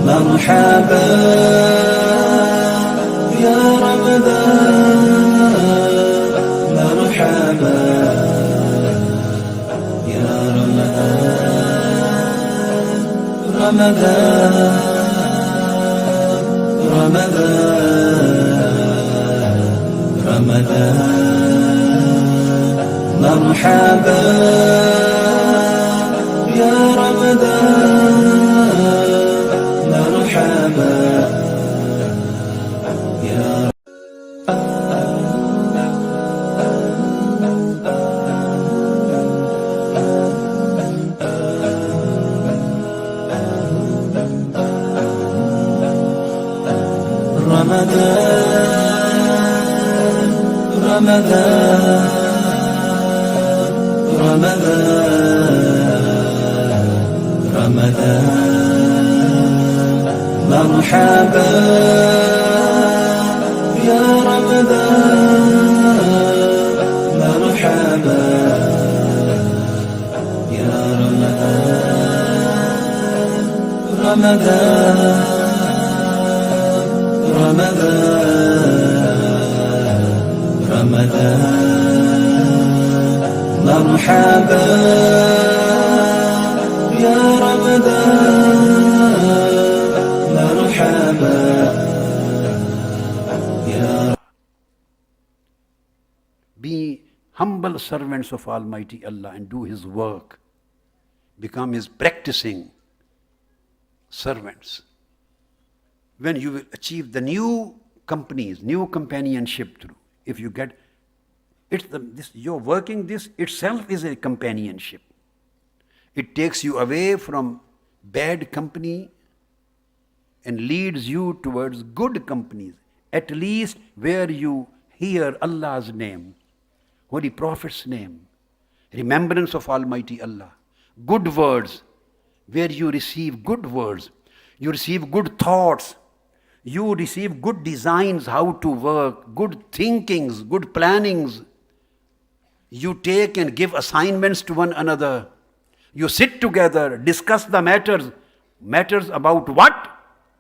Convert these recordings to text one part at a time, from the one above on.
مرحبا يا رمضان مرحبا يا رمضان رمضان مرحبا يا رمضان مرحبا يا رمضان مرحبا يا رمضان مرحبا يا رمضان مرحبا يا رمضان مرحبا يا. Be humble servants of Almighty Allah and do His work. Become His practicing servants. When you will achieve the new companies, new companionship through, if you get, you're working, this itself is a companionship. It takes you away from bad company and leads you towards good companies, at least where you hear Allah's name, Holy Prophet's name, remembrance of Almighty Allah, good words, where you receive good words, you receive good thoughts, you receive good designs how to work, good thinkings, good plannings. You take and give assignments to one another. You sit together, discuss the matters. Matters about what?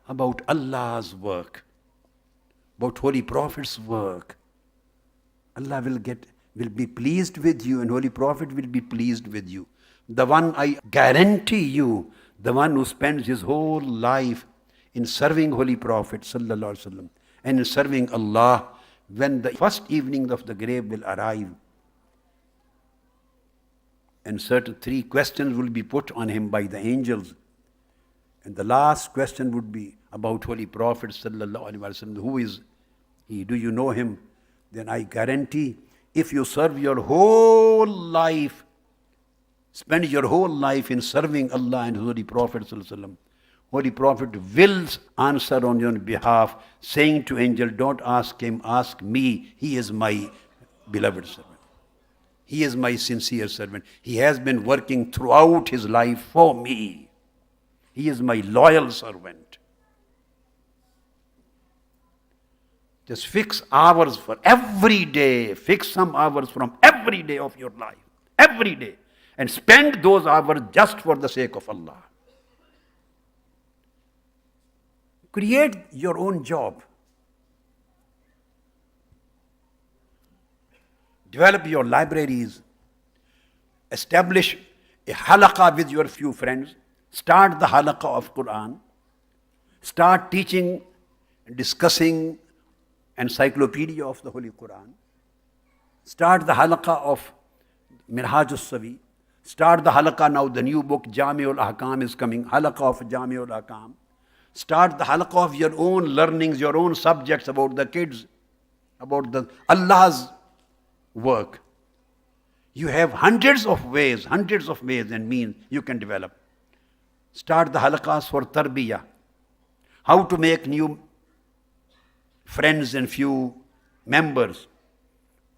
About Allah's work, about Holy Prophet's work. Allah will be pleased with you, and Holy Prophet will be pleased with you. The one, I guarantee you, the one who spends his whole life in serving Holy Prophet sallallahu alaihi wasallam and in serving Allah, when the first evening of the grave will arrive, and certain 3 questions will be put on him by the angels, and the last question would be about Holy Prophet sallallahu alaihi wasallam. Who is he? Do you know him? Then I guarantee, if you serve your whole life, spend your whole life in serving Allah and Holy Prophet sallallahu alaihi wasallam, Holy Prophet will answer on your behalf, saying to angel, don't ask him, ask me. He is my beloved servant. He is my sincere servant. He has been working throughout his life for me. He is my loyal servant. Just fix hours for every day. Fix some hours from every day of your life. Every day. And spend those hours just for the sake of Allah. Create your own job. Develop your libraries. Establish a halaqah with your few friends. Start the halaqah of Quran. Start teaching and discussing encyclopedia of the Holy Quran. Start the halaqah of Minhaj Savi. Start the halaqah now, the new book Jami'ul Ahkam is coming. Halaqah of Jami'ul Ahkam. Start the halaqah of your own learnings, your own subjects about the kids, about the Allah's work. You have hundreds of ways and means you can develop. Start the halaqahs for tarbiyah. How to make new friends and few members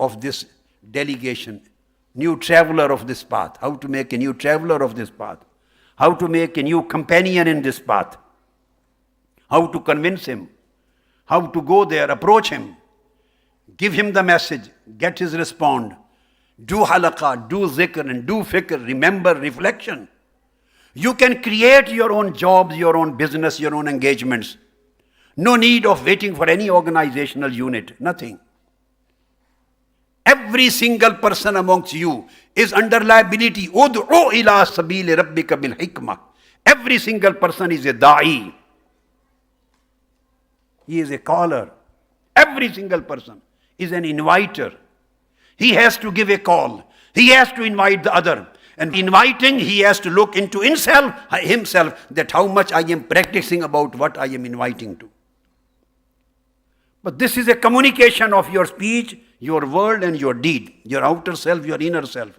of this delegation, new traveler of this path. How to make a new traveler of this path. How to make a new companion in this path. How to convince him. how to go there, approach him, give him the message, get his response, do halaqah, do zikr and do fikr, remember, reflection. You can create your own jobs, your own business, your own engagements. No need of waiting for any organizational unit, nothing. Every single person amongst you is under liability. Ud'u ila sabili rabbika bil hikmah. Every single person is a da'i. He is a caller. Every single person is an inviter. He has to give a call. He has to invite the other. And inviting, he has to look into himself, that how much I am practicing about what I am inviting to. But this is a communication of your speech, your word and your deed, your outer self, your inner self.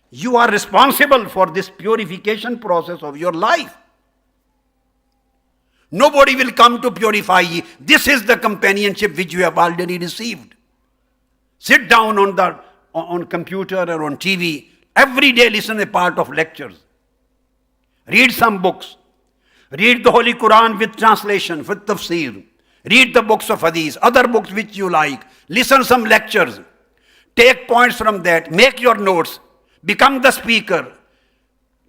You are responsible for this purification process of your life. Nobody will come to purify you. This is the companionship which you have already received. Sit down on computer or on TV. Every day listen a part of lectures. Read some books. Read the Holy Quran with translation, with tafsir. Read the books of hadith, other books which you like. Listen some lectures. Take points from that. Make your notes. Become the speaker.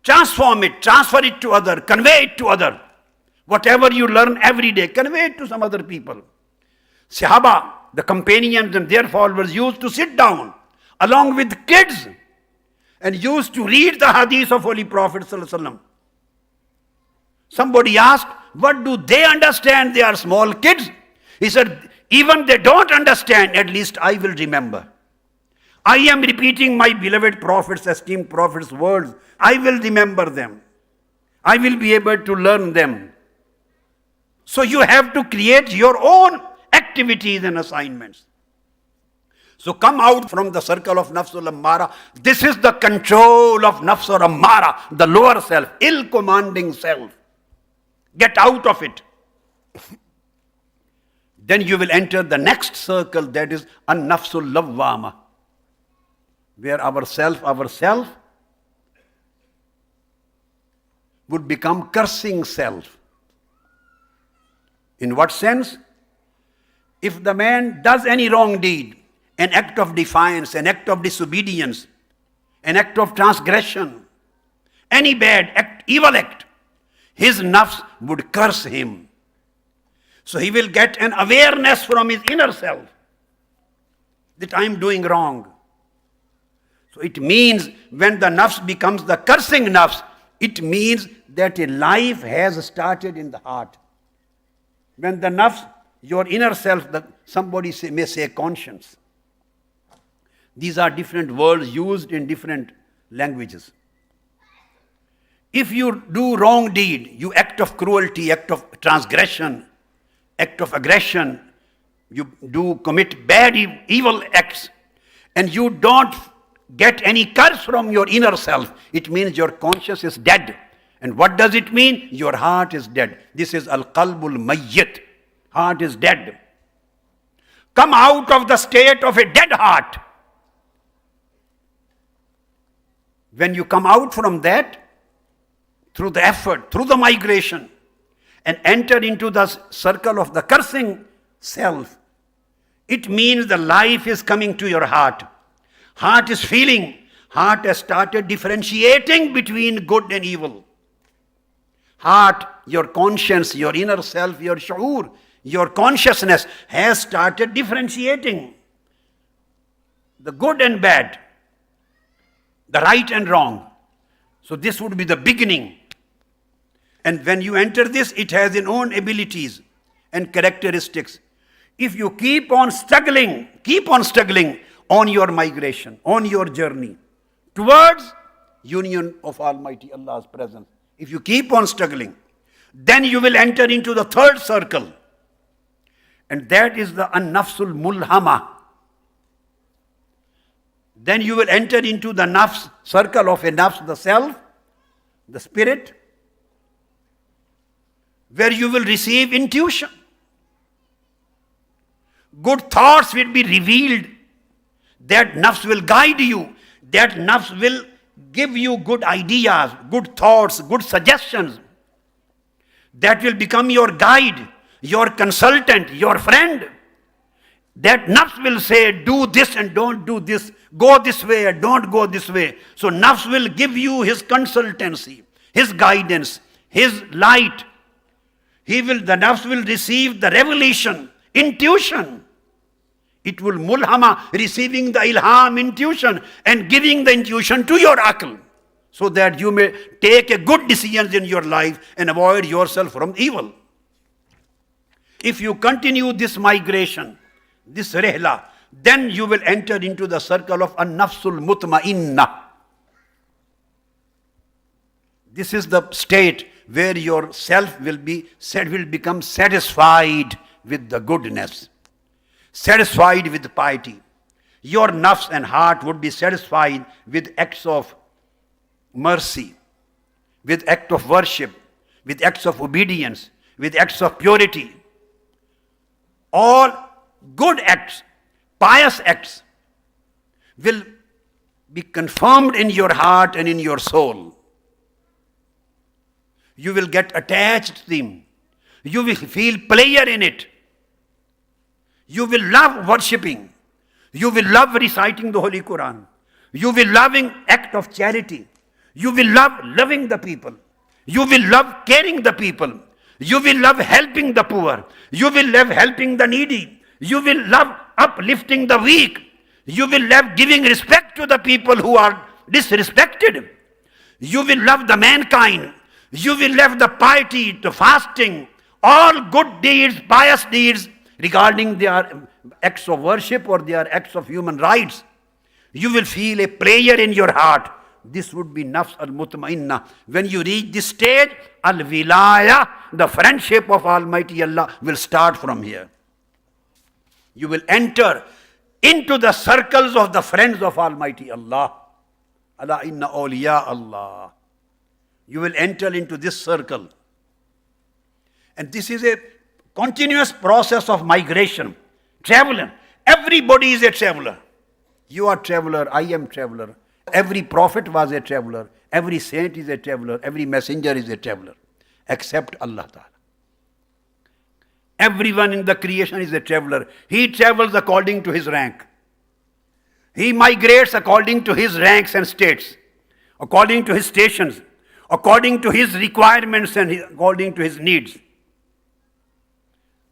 Transform it. Transfer it to other. Convey it to other. Whatever you learn every day, convey it to some other people. Sahaba, the companions and their followers used to sit down along with kids and used to read the hadith of Holy Prophet ﷺ. Somebody asked, what do they understand? They are small kids. He said, even they don't understand, at least I will remember. I am repeating my beloved Prophet's, esteemed Prophet's words. I will remember them. I will be able to learn them. So you have to create your own activities and assignments. So come out from the circle of nafsul ammara. This is the control of nafsul ammara, the lower self, ill-commanding self. Get out of it. Then you will enter the next circle, that is an-nafsul lawwama, where our self would become cursing self. In what sense? If the man does any wrong deed, an act of defiance, an act of disobedience, an act of transgression, any bad act, evil act, his nafs would curse him. So he will get an awareness from his inner self that I am doing wrong. So it means when the nafs becomes the cursing nafs, it means that a life has started in the heart. When the nafs, your inner self, somebody may say conscience. These are different words used in different languages. If you do wrong deed, you act of cruelty, act of transgression, act of aggression, you do commit bad evil acts, and you don't get any curse from your inner self, it means your conscience is dead. And what does it mean? Your heart is dead. This is al-qalbul mayyit. Heart is dead. Come out of the state of a dead heart. When you come out from that, through the effort, through the migration, and enter into the circle of the cursing self, it means the life is coming to your heart. Heart is feeling. Heart has started differentiating between good and evil. Heart, your conscience, your inner self, your shu'ur, your consciousness has started differentiating the good and bad, the right and wrong. So this would be the beginning. And when you enter this, it has its own abilities and characteristics. If you keep on struggling on your migration, on your journey towards union of Almighty Allah's presence, if you keep on struggling, then you will enter into the third circle. And that is the an-nafsul mulhama. Then you will enter into the nafs, circle of a nafs, the self, the spirit, where you will receive intuition. Good thoughts will be revealed. That nafs will guide you. That nafs will give you good ideas, good thoughts, good suggestions. That will become your guide. your consultant, your friend. That nafs will say, do this and don't do this, go this way and don't go this way. So nafs will give you his consultancy, his guidance, his light. The nafs will receive the revelation, intuition. It will mulhama, receiving the ilham, intuition, and giving the intuition to your aql, so that you may take a good decisions in your life and avoid yourself from evil. If you continue this migration, this rehla, then you will enter into the circle of an-nafsul mutma'inna. This is the state where your self will become satisfied with the goodness, satisfied with piety. Your nafs and heart would be satisfied with acts of mercy, with acts of worship, with acts of obedience, with acts of purity. All good acts, pious acts will be confirmed in your heart and in your soul. You will get attached to them. You will feel pleasure in it. You will love worshipping. You will love reciting the Holy Quran. You will loving act of charity. You will love loving the people. You will love caring the people. You will love helping the poor. You will love helping the needy. You will love uplifting the weak. You will love giving respect to the people who are disrespected. You will love the mankind. You will love the piety, the fasting, all good deeds, pious deeds regarding their acts of worship or their acts of human rights. You will feel a pleasure in your heart. This would be nafs al-mutma'inna. When you reach this stage, al-wilaya, the friendship of Almighty Allah will start from here. You will enter into the circles of the friends of Almighty Allah. Ala inna awliya Allah. You will enter into this circle. And this is a continuous process of migration, traveler. Everybody is a traveler. You are traveler, I am traveler. Every prophet was a traveler. Every saint is a traveler. Every messenger is a traveler. Except Allah Ta'ala. Everyone in the creation is a traveler. He travels according to his rank. He migrates according to his ranks and states, according to his stations, according to his requirements and according to his needs.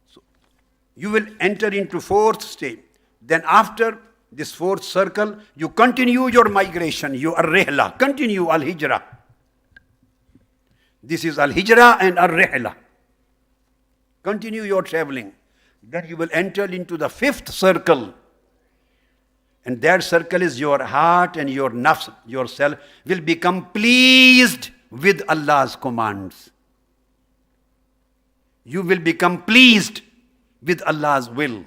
So you will enter into fourth stage. Then after this fourth circle, you continue your migration, you ar-rihla, continue al-hijrah. This is al-hijrah and ar-rihla. Continue your traveling. Then you will enter into the fifth circle. And that circle is your heart and your nafs, yourself, will become pleased with Allah's commands. You will become pleased with Allah's will.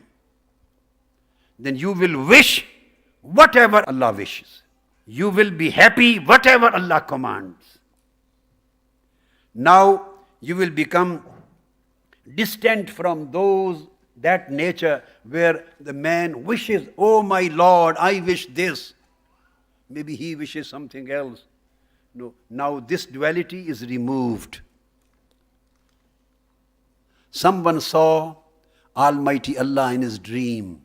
Then you will wish whatever Allah wishes. You will be happy whatever Allah commands. Now you will become distant from that nature where the man wishes, oh my Lord, I wish this. Maybe he wishes something else. No, now this duality is removed. Someone saw Almighty Allah in his dream.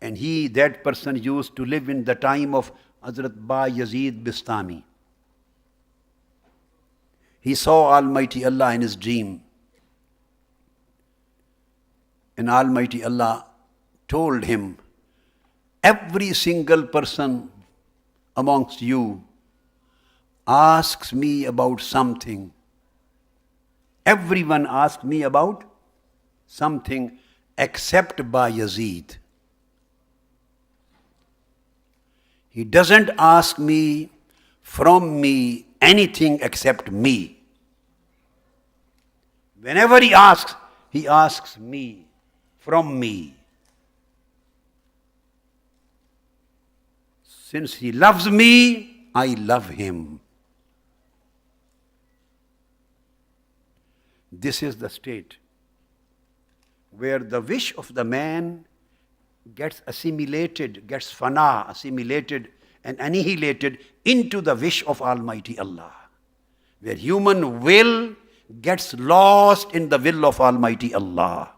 And that person used to live in the time of Hazrat Ba Yazid Bistami. He saw Almighty Allah in his dream. And Almighty Allah told him, every single person amongst you asks me about something. Everyone asks me about something except Ba Yazid. He doesn't ask me from me anything except me. Whenever he asks me from me. Since he loves me, I love him. This is the state where the wish of the man gets assimilated, gets fana, assimilated and annihilated into the wish of Almighty Allah. Where human will gets lost in the will of Almighty Allah.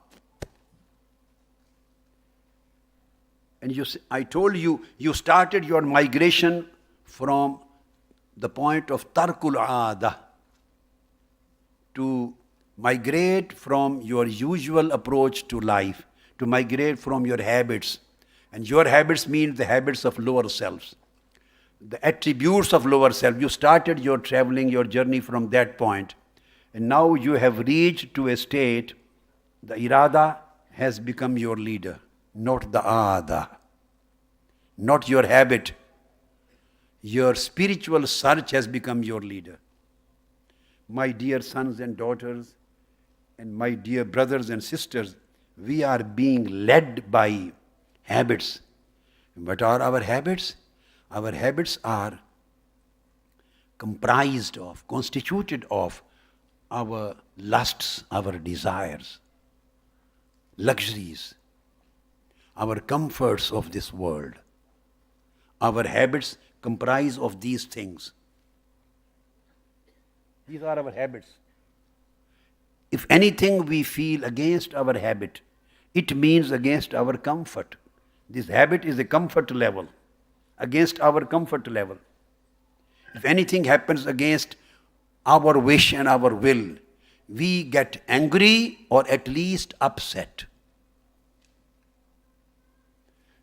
And I told you, you started your migration from the point of Tarkul Aada to migrate from your usual approach to life, to migrate from your habits. And your habits mean the habits of lower selves, the attributes of lower self. You started your traveling, your journey from that point. And now you have reached to a state, the irada has become your leader, not the aada, not your habit. Your spiritual search has become your leader. My dear sons and daughters, and my dear brothers and sisters, we are being led by habits. What are our habits? Our habits are comprised of, constituted of our lusts, our desires, luxuries, our comforts of this world. Our habits comprise of these things. These are our habits. If anything we feel against our habit, it means against our comfort. This habit is a comfort level, against our comfort level. If anything happens against our wish and our will, we get angry or at least upset.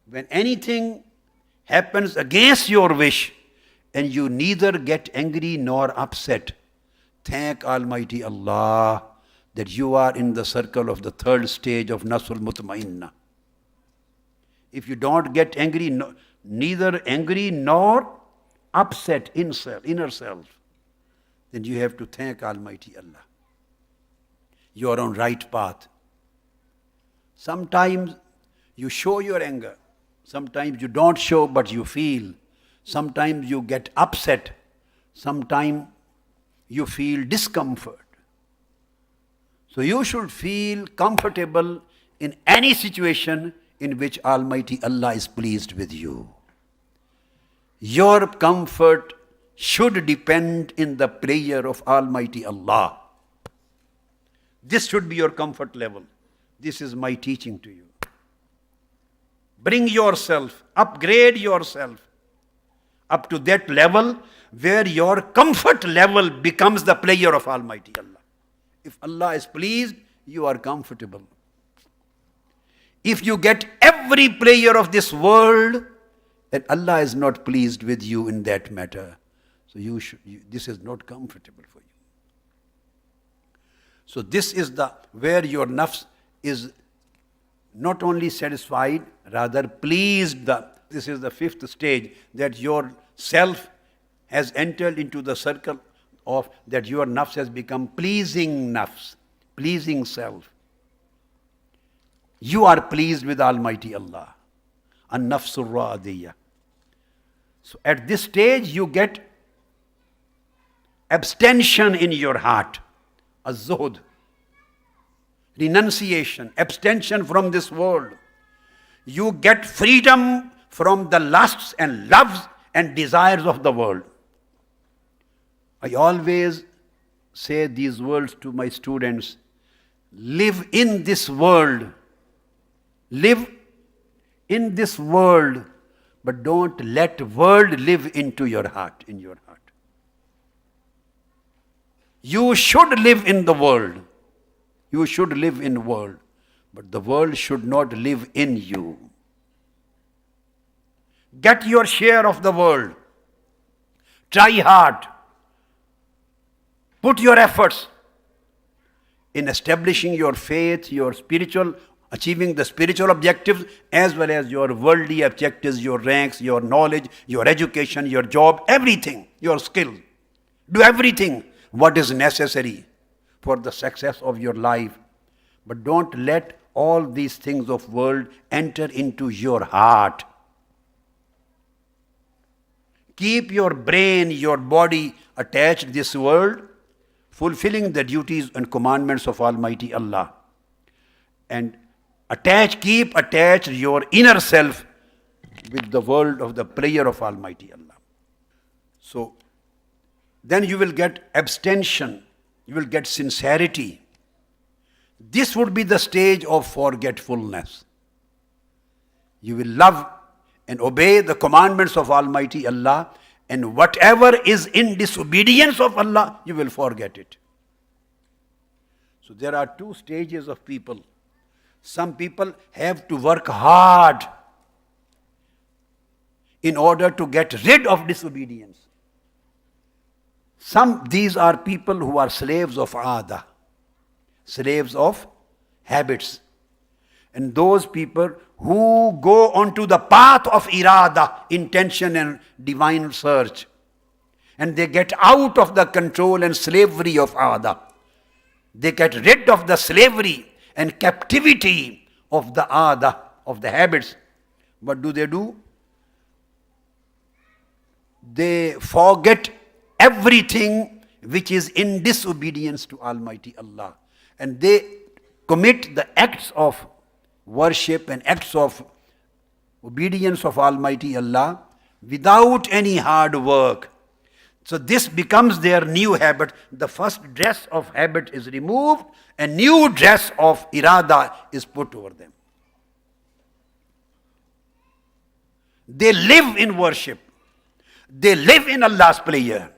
When anything happens against your wish and you neither get angry nor upset, thank Almighty Allah that you are in the circle of the third stage of Nafsul Mutmainnah. If you don't get angry, neither angry nor upset inner self, then you have to thank Almighty Allah. You are on right path. Sometimes you show your anger. Sometimes you don't show, but you feel. Sometimes you get upset. Sometimes you feel discomfort. So you should feel comfortable in any situation in which Almighty Allah is pleased with you. Your comfort should depend in the prayer of Almighty Allah. This should be your comfort level. This is my teaching to you. Bring yourself, upgrade yourself up to that level where your comfort level becomes the prayer of Almighty Allah. If Allah is pleased, you are comfortable. If you get every prayer of this world, then Allah is not pleased with you in that matter. So this is not comfortable for you. So this is where your nafs is not only satisfied, rather pleased. This is the fifth stage, that your self has entered into the circle of that your nafs has become pleasing nafs, pleasing self. You are pleased with Almighty Allah. An-nafsul radiyah. So at this stage you get abstention in your heart. Az-zuhd. Renunciation, abstention from this world. You get freedom from the lusts and loves and desires of the world. I always say these words to my students. Live in this world. Live in this world, but don't let world live into your heart, in your heart. You should live in the world. You should live in the world, but the world should not live in you. Get your share of the world. Try hard. Put your efforts in establishing your faith, your spiritual, achieving the spiritual objectives as well as your worldly objectives, your ranks, your knowledge, your education, your job, everything, your skill. Do everything what is necessary for the success of your life. But don't let all these things of world enter into your heart. Keep your brain, your body attached to this world, fulfilling the duties and commandments of Almighty Allah. And keep attached your inner self with the world of the prayer of Almighty Allah. So then you will get abstention You will get sincerity. This would be the stage of forgetfulness. You will love and obey the commandments of Almighty Allah, and whatever is in disobedience of Allah, you will forget it. So there are two stages of people. Some people have to work hard in order to get rid of disobedience. These are people who are slaves of aada, slaves of habits. And those people who go onto the path of irada, intention and divine search, and they get out of the control and slavery of aada. They get rid of the slavery and captivity of the aada, of the habits. What do? They forget everything which is in disobedience to Almighty Allah. And they commit the acts of worship and acts of obedience of Almighty Allah without any hard work. So this becomes their new habit. The first dress of habit is removed, a new dress of irada is put over them. They live in worship. They live in Allah's prayer.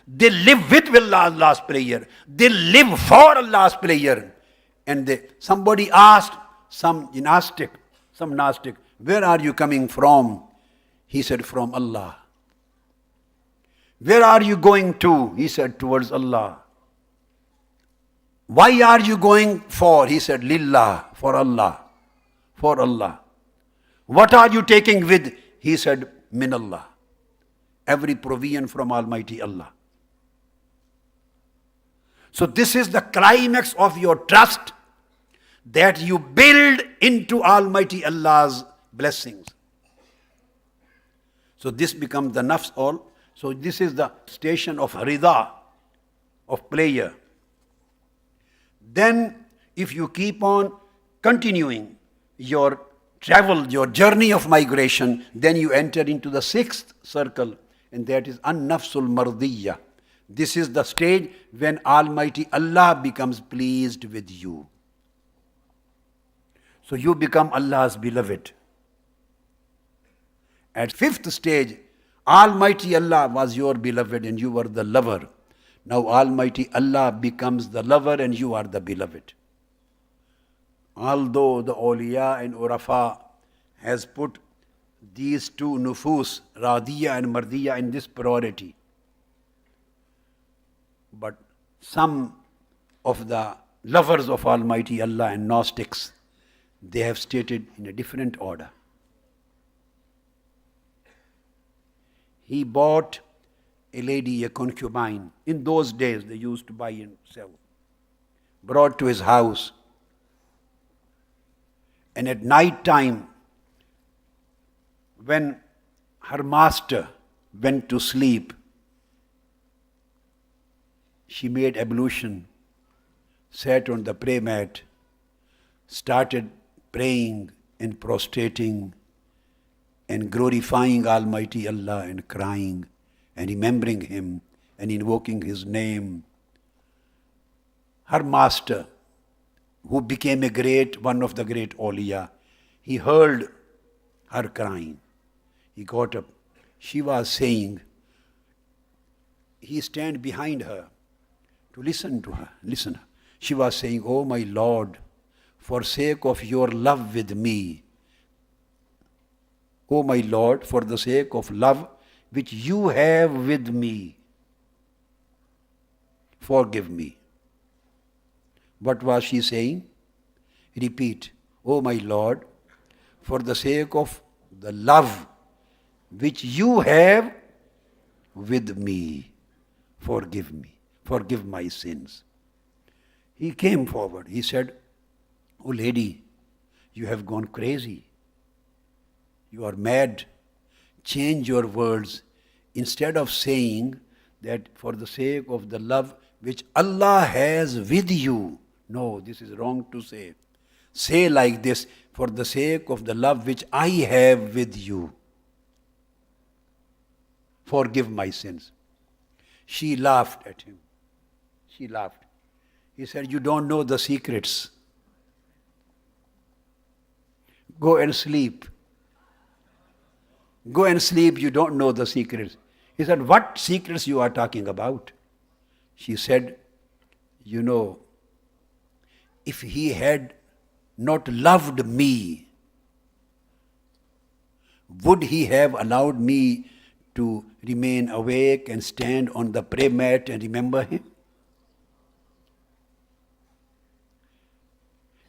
They live with Allah's prayer. They live for Allah's prayer. And somebody asked some Gnostic, where are you coming from? He said, from Allah. Where are you going to? He said, towards Allah. Why are you going for? He said, lillah, for Allah. For Allah. What are you taking with? He said, min Allah. Every provision from Almighty Allah. So this is the climax of your trust, that you build into Almighty Allah's blessings. So this becomes the nafs all. So this is the station of rida, of prayer. Then if you keep on continuing your travel, your journey of migration, then you enter into the sixth circle, and that is an-nafsul mardiyya. This is the stage when Almighty Allah becomes pleased with you. So you become Allah's beloved. At fifth stage, Almighty Allah was your beloved and you were the lover. Now Almighty Allah becomes the lover and you are the beloved. Although the awliya and urafa has put these two nufus, radiyya and mardiyya, in this priority, but some of the lovers of Almighty Allah and Gnostics, they have stated in a different order. He bought a lady, a concubine. In those days, they used to buy and sell. Brought to his house. And at night time, when her master went to sleep, she made ablution, sat on the prayer mat, started praying and prostrating and glorifying Almighty Allah and crying and remembering Him and invoking His name. Her master, who became one of the great awliya, he heard her crying. He got up. She was saying, he stand behind her to listen to her. Listen. She was saying, "Oh my Lord, for sake of your love with me, oh my Lord, for the sake of love which you have with me, forgive me." What was she saying? Repeat, "Oh my Lord, for the sake of the love which you have with me, forgive me, forgive my sins." He came forward. He said, "Oh lady, you have gone crazy. You are mad. Change your words. Instead of saying that for the sake of the love which Allah has with you." No, this is wrong to say. Say like this, "For the sake of the love which I have with you, forgive my sins." She laughed at him. She laughed. He said, you don't know the secrets. Go and sleep. Go and sleep, you don't know the secrets. He said, what secrets you are talking about? She said, you know, if he had not loved me, would he have allowed me to remain awake and stand on the prayer mat and remember him?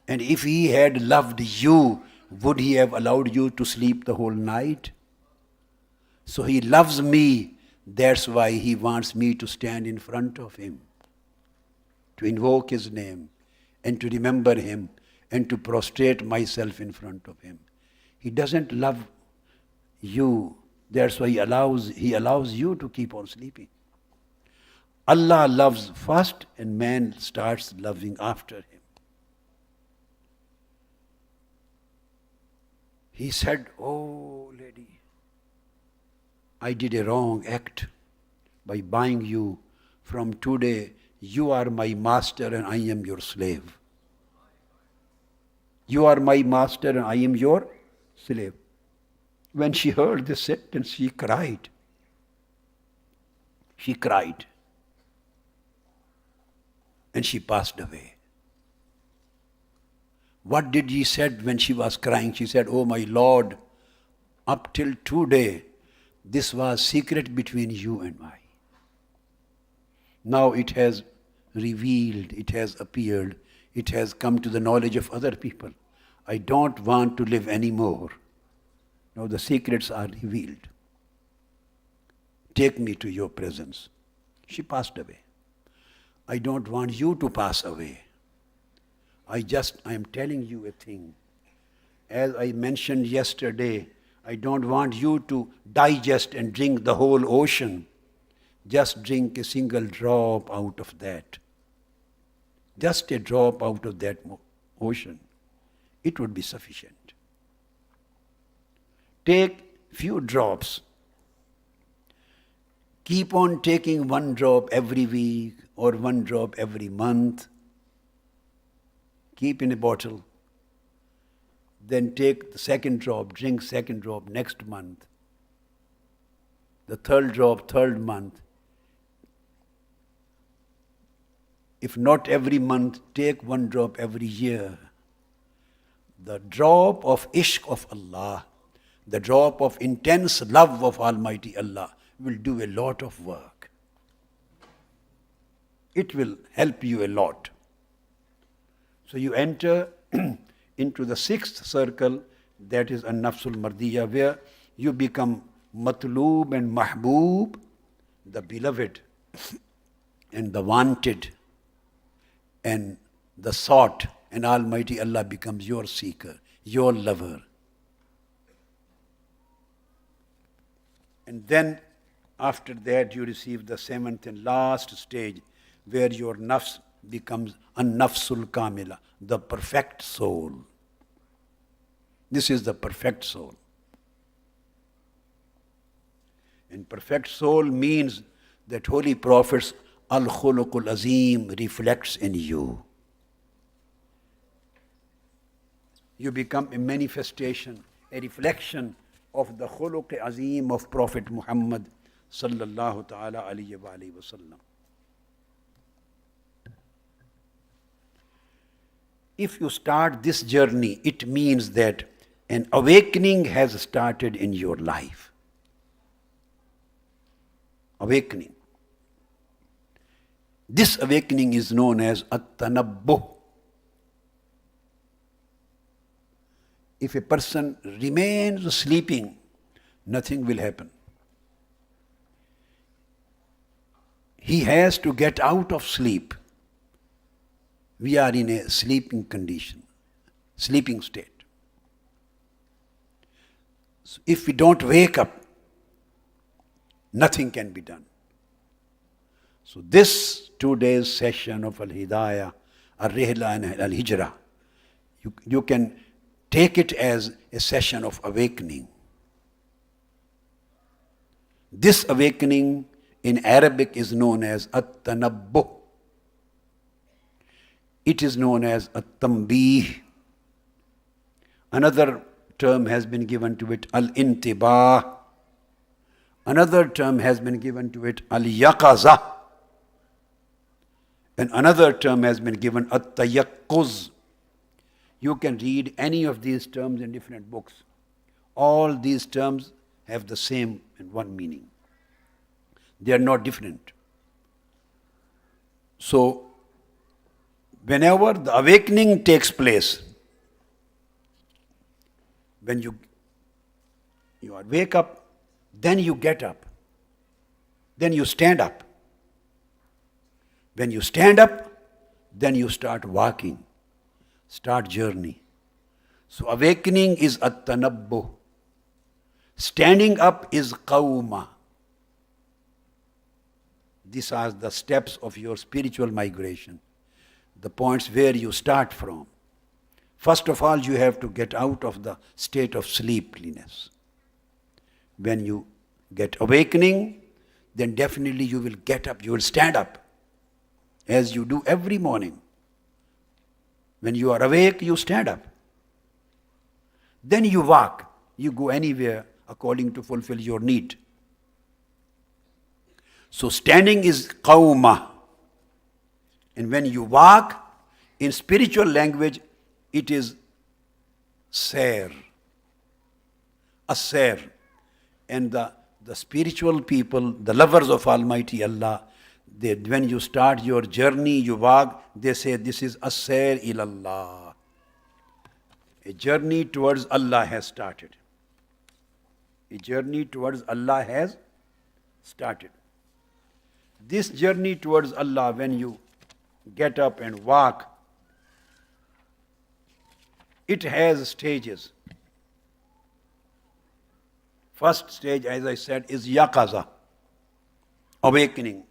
And if he had loved you, would he have allowed you to sleep the whole night? So he loves me, that's why he wants me to stand in front of him, to invoke his name, and to remember him, and to prostrate myself in front of him. He doesn't love you, that's why he allows you to keep on sleeping. Allah loves first, and man starts loving after him. He said, oh lady, I did a wrong act by buying you. From today, you are my master and I am your slave. You are my master and I am your slave. When she heard this sentence, she cried. She cried. And she passed away. What did she said when she was crying? She said, oh my Lord, up till today, this was secret between you and I. Now it has revealed, it has appeared, it has come to the knowledge of other people. I don't want to live anymore. Now the secrets are revealed. Take me to your presence. She passed away. I don't want you to pass away. I am telling you a thing. As I mentioned yesterday, I don't want you to digest and drink the whole ocean. Just drink a single drop out of that. Just a drop out of that ocean. It would be sufficient. Take few drops. Keep on taking one drop every week or one drop every month. Keep in a bottle. Then take the second drop, drink second drop next month. The third drop, third month. If not every month, take one drop every year. The drop of ishq of Allah, the drop of intense love of Almighty Allah will do a lot of work. It will help you a lot. So you enter into the sixth circle, that is an-nafsul mardiyah, where you become matloob and mahboob, the beloved and the wanted and the sought, and Almighty Allah becomes your seeker, your lover. And then after that you receive the seventh and last stage, where your nafs becomes an-nafsul kamila, the perfect soul. This is the perfect soul. And perfect soul means that Holy Prophet's al-khuluqul azim reflects in you. You become a manifestation, a reflection of the khuluq azim of Prophet Muhammad sallallahu ta'ala alayhi wa alayhi wa sallam. If you start this journey, it means that an awakening has started in your life. Awakening. This awakening is known as at-tanabbuh. If a person remains sleeping, nothing will happen. He has to get out of sleep. We are in a sleeping condition, sleeping state. So if we don't wake up, nothing can be done. So this 2 days session of Al-Hidayah, Al-Rihla and Al-Hijrah, you can take it as a session of awakening. This awakening in Arabic is known as at-tanabbuh. It is known as a tambih. Another term has been given to it, al-intibah. Another term has been given to it, al-yaqaza. And another term has been given, at-tayaqquz. You can read any of these terms in different books. All these terms have the same and one meaning. They are not different. So, whenever the awakening takes place, when you wake up, then you get up, then you stand up. When you stand up, then you start walking, start journey. So awakening is at-tanabbuh. Standing up is qawma. These are the steps of your spiritual migration, the points where you start from. First of all, you have to get out of the state of sleepiness. When you get awakening, then definitely you will get up, you will stand up, as you do every morning. When you are awake, you stand up. Then you walk, you go anywhere according to fulfill your need. So standing is qawma. And when you walk, in spiritual language, it is sair. A sair. And the spiritual people, the lovers of Almighty Allah, when you start your journey, you walk, they say this is a sair ilallah. A journey towards Allah has started. A journey towards Allah has started. This journey towards Allah, when you get up and walk, it has stages. First stage, as I said, is yaqaza, awakening.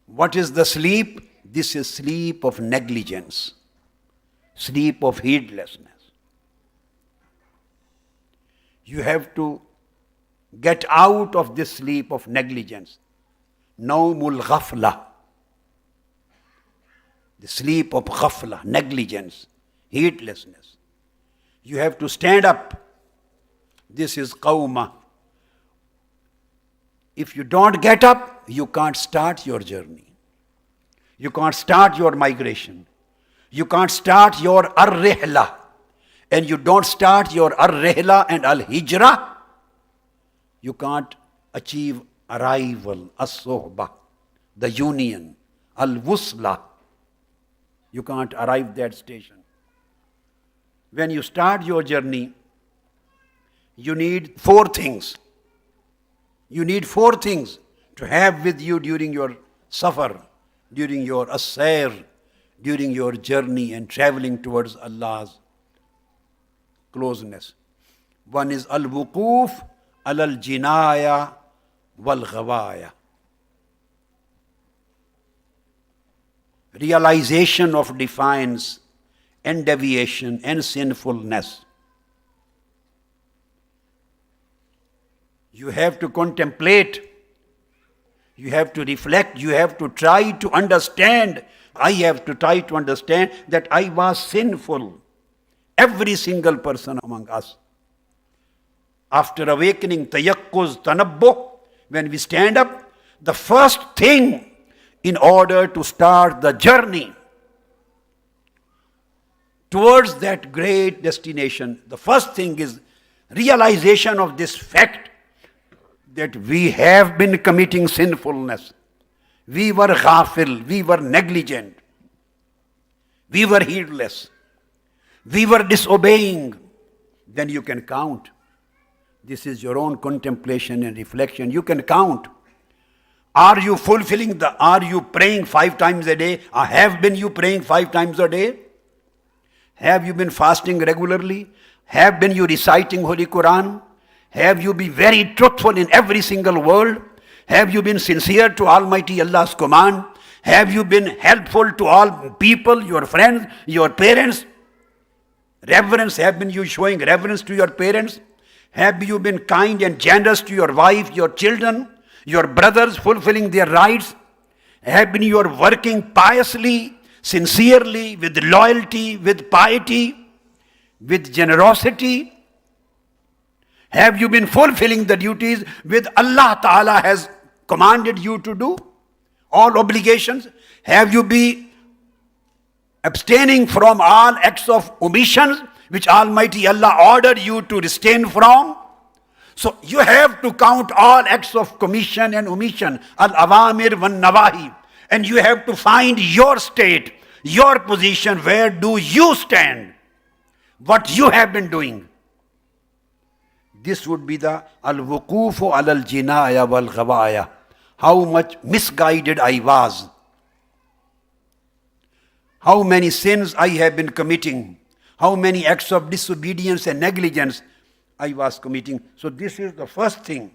What is the sleep? This is sleep of negligence, sleep of heedlessness. You have to get out of this sleep of negligence. Nawmul ghafla, the sleep of ghafla, negligence, heedlessness. You have to stand up. This is qawma. If you don't get up, you can't start your journey. You can't start your migration. You can't start your ar-rihla. And you don't start your ar-rihla and al-hijra, you can't achieve arrival, as-suhbah, the union, al-wusla. You can't arrive that station. When you start your journey, you need 4 things. You need 4 things to have with you during your safar, during your as-sayr, during your journey and traveling towards Allah's closeness. One is al-wuquf al-jinaya wal-ghawaya. Realization of defiance and deviation and sinfulness. You have to contemplate, you have to reflect, you have to try to understand. I have to try to understand that I was sinful. Every single person among us. After awakening, tayaqquz, tanabbuh, when we stand up, the first thing in order to start the journey towards that great destination, the first thing is realization of this fact that we have been committing sinfulness. We were ghafil, we were negligent, we were heedless, we were disobeying. Then you can count. This is your own contemplation and reflection. You can count. Are you are you praying 5 times a day? Or have been you praying 5 times a day? Have you been fasting regularly? Have been you reciting Holy Quran? Have you been very truthful in every single word? Have you been sincere to Almighty Allah's command? Have you been helpful to all people, your friends, your parents? Reverence, have been you showing reverence to your parents? Have you been kind and generous to your wife, your children, your brothers, fulfilling their rights? Have been you working piously sincerely, with loyalty, with piety, with generosity? Have you been fulfilling the duties which Allah Ta'ala has commanded you to do? All obligations? Have you been abstaining from all acts of omissions which Almighty Allah ordered you to abstain from? So you have to count all acts of commission and omission, al-awamir wan-nawahi, and you have to find your state, your position, where do you stand, what you have been doing. This would be the al-wuqufu al-jinaya wal-ghawaya, how much misguided I was, how many sins I have been committing, how many acts of disobedience and negligence I was committing. So this is the first thing.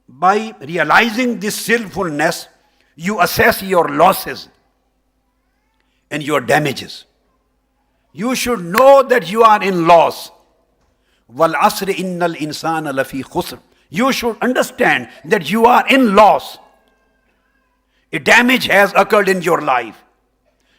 By realizing this sinfulness, you assess your losses and your damages. You should know that you are in loss. Wal asri innal insana lafi khusr. You should understand that you are in loss. A damage has occurred in your life.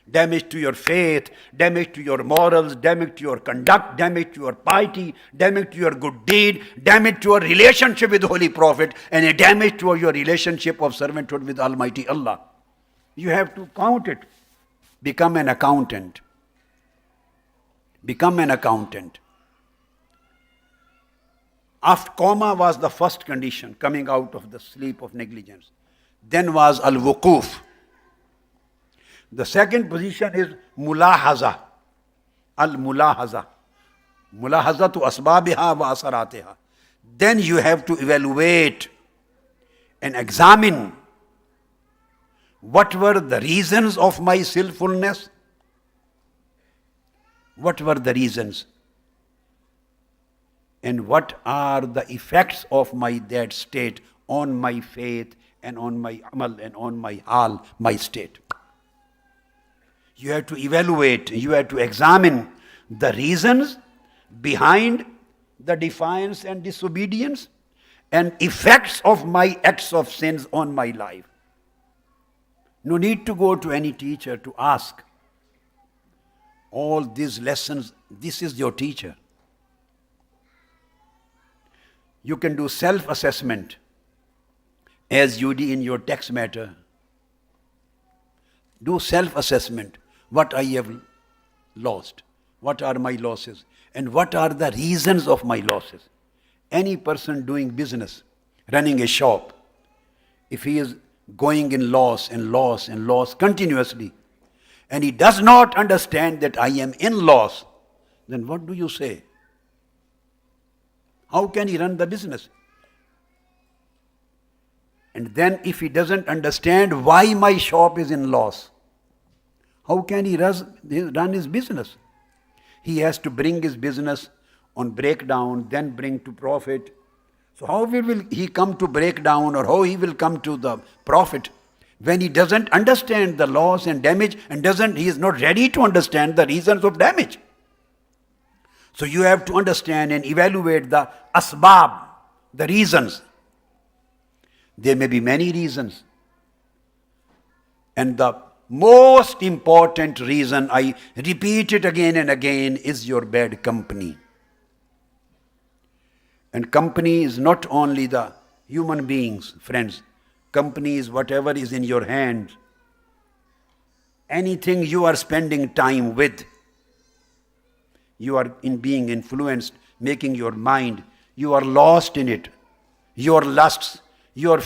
Damage to your faith, damage to your morals, damage to your conduct, damage to your piety, damage to your good deed, damage to your relationship with the Holy Prophet, and a damage to your relationship of servanthood with Almighty Allah. You have to count it. Become an accountant. Become an accountant. After coma was the first condition, coming out of the sleep of negligence. Then was al-wuquf. The second position is mulahaza. Al-mulahaza. Mulahaza to asbabiha wa asaratiha. Then you have to evaluate and examine what were the reasons of my sinfulness. What were the reasons? And what are the effects of that state on my faith and on my amal and on my hal, my state. You have to evaluate, you have to examine the reasons behind the defiance and disobedience and effects of my acts of sins on my life. No need to go to any teacher to ask. All these lessons, this is your teacher. You can do self-assessment as you do in your tax matter. Do self-assessment. What I have lost, what are my losses, and what are the reasons of my losses. Any person doing business, running a shop, if he is going in loss and loss and loss continuously, and he does not understand that I am in loss, then what do you say? How can he run the business? And then if he doesn't understand why my shop is in loss, how can he run his business? He has to bring his business on breakdown, then bring to profit. So how will he come to breakdown, or how he will come to the profit when he doesn't understand the loss and damage and he is not ready to understand the reasons of damage? So you have to understand and evaluate the asbab, the reasons. There may be many reasons. And the most important reason, I repeat it again and again, is your bad company. And company is not only the human beings, friends. Company is whatever is in your hand. Anything you are spending time with. You are being influenced, making your mind. You are lost in it. Your lusts, your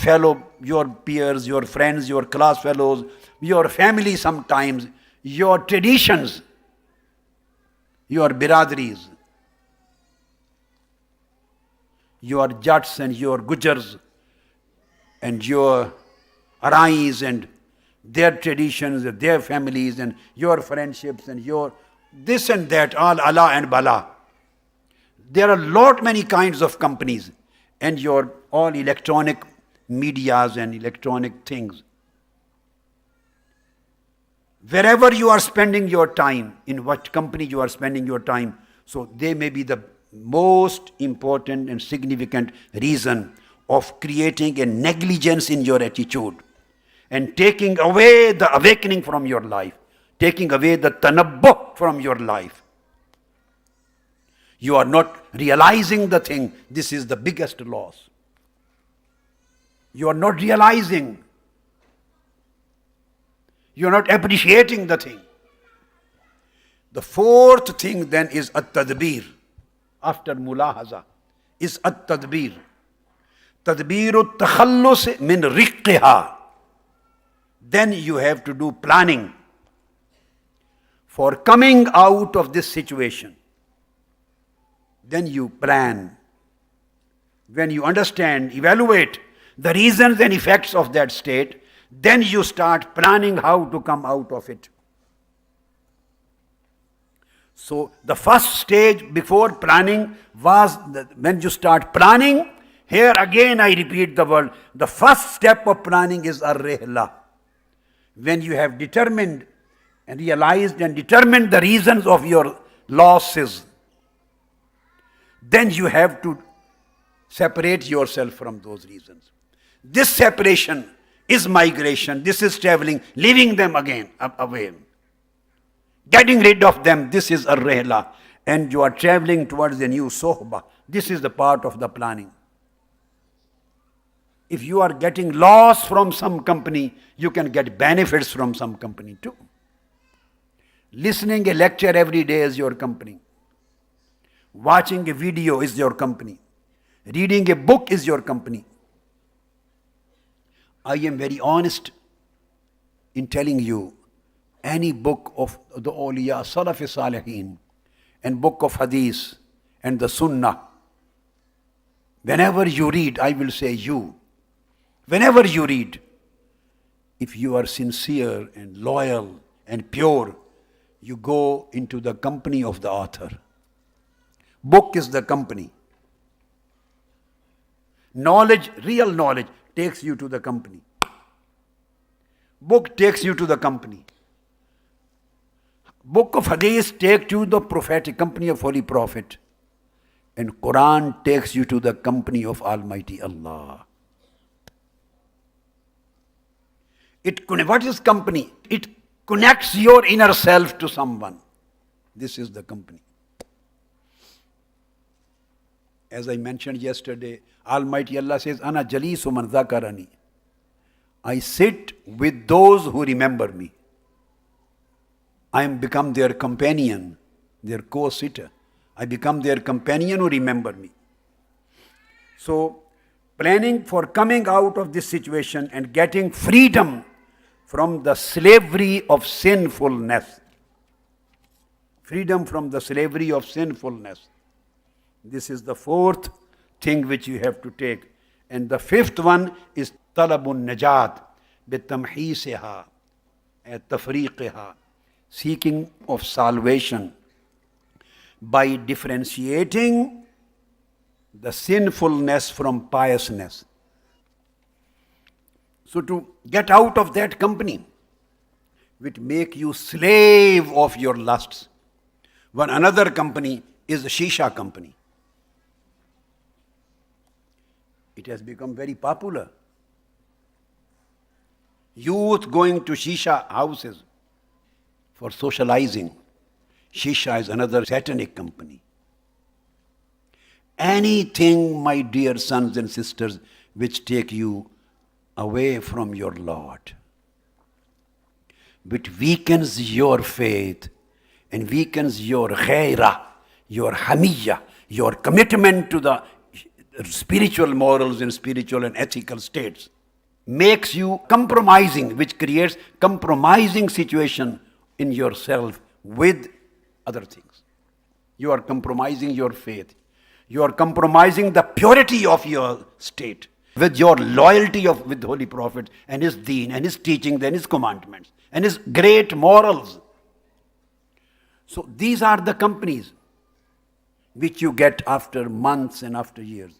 peers, your friends, your class fellows, your family sometimes, your traditions, your biradris, your Jats and your Gujars and your Arais and their traditions, their families and your friendships and your this and that, all Allah and Bala. There are many kinds of companies and your all electronic medias and electronic things. Wherever you are spending your time, in what company you are spending your time, so they may be the most important and significant reason of creating a negligence in your attitude and taking away the awakening from your life, taking away the tanabbuh from your life. You are not realizing the thing. This is the biggest loss. You are not realizing. You are not appreciating the thing. The fourth thing then is at-tadbir. After mulahaza is at-tadbir. Tadbiru takhallus min riqqiha. Then you have to do planning for coming out of this situation. Then you plan. When you understand, evaluate the reasons and effects of that state, then you start planning how to come out of it. So the first stage before planning was when you start planning. Here again I repeat the word. The first step of planning is ar-rihla. When you have determined and realized and determined the reasons of your losses, then you have to separate yourself from those reasons. This separation is migration. This is traveling, leaving them again away. Getting rid of them, this is ar-rihla. And you are traveling towards a new sohbah. This is the part of the planning. If you are getting loss from some company, you can get benefits from some company too. Listening a lecture every day is your company. Watching a video is your company. Reading a book is your company. I am very honest in telling you, any book of the awliya, Salaf Salihin, and book of hadith and the sunnah, whenever you read, I will say you, whenever you read, if you are sincere and loyal and pure, you go into the company of the author. Book is the company. Knowledge, real knowledge, takes you to the company. Book takes you to the company. Book of Hadith takes you to the prophetic company of Holy Prophet. And Quran takes you to the company of Almighty Allah. What is company? It connects your inner self to someone. This is the company. As I mentioned yesterday, Almighty Allah says, Ana jalisu man zakarani. I sit with those who remember me. I am become their companion, their co-sitter. I become their companion who remember me. So, planning for coming out of this situation and getting freedom from the slavery of sinfulness. Freedom from the slavery of sinfulness. This is the fourth thing which you have to take. And the fifth one is talabun najat bitamhisiha at tafriqiha, seeking of salvation by differentiating the sinfulness from piousness. So to get out of that company which make you slave of your lusts. One another company is the shisha company. It has become very popular. Youth going to shisha houses for socializing. Shisha is another satanic company. Anything, my dear sons and sisters, which take you away from your Lord, which weakens your faith and weakens your ghairah, your hamiyya, your commitment to the spiritual morals and spiritual and ethical states, makes you compromising, which creates compromising situation in yourself with other things. You are compromising your faith. You are compromising the purity of your state with your loyalty with Holy Prophet and his deen and his teachings and his commandments and his great morals. So these are the companies which you get after months and after years.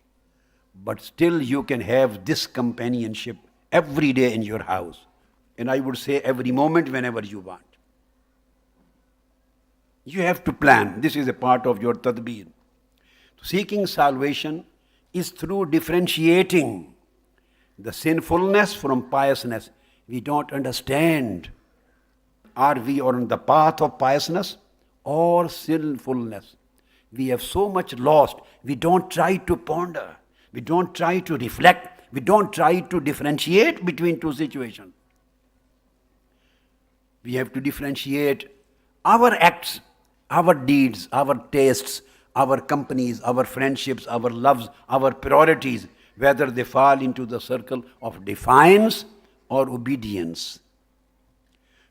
But still you can have this companionship every day in your house. And I would say every moment whenever you want. You have to plan. This is a part of your tadbir. Seeking salvation is through differentiating the sinfulness from piousness. We don't understand. Are we on the path of piousness or sinfulness? We have so much lost. We don't try to ponder. We don't try to reflect. We don't try to differentiate between two situations. We have to differentiate our acts, our deeds, our tastes, our companies, our friendships, our loves, our priorities, whether they fall into the circle of defiance or obedience.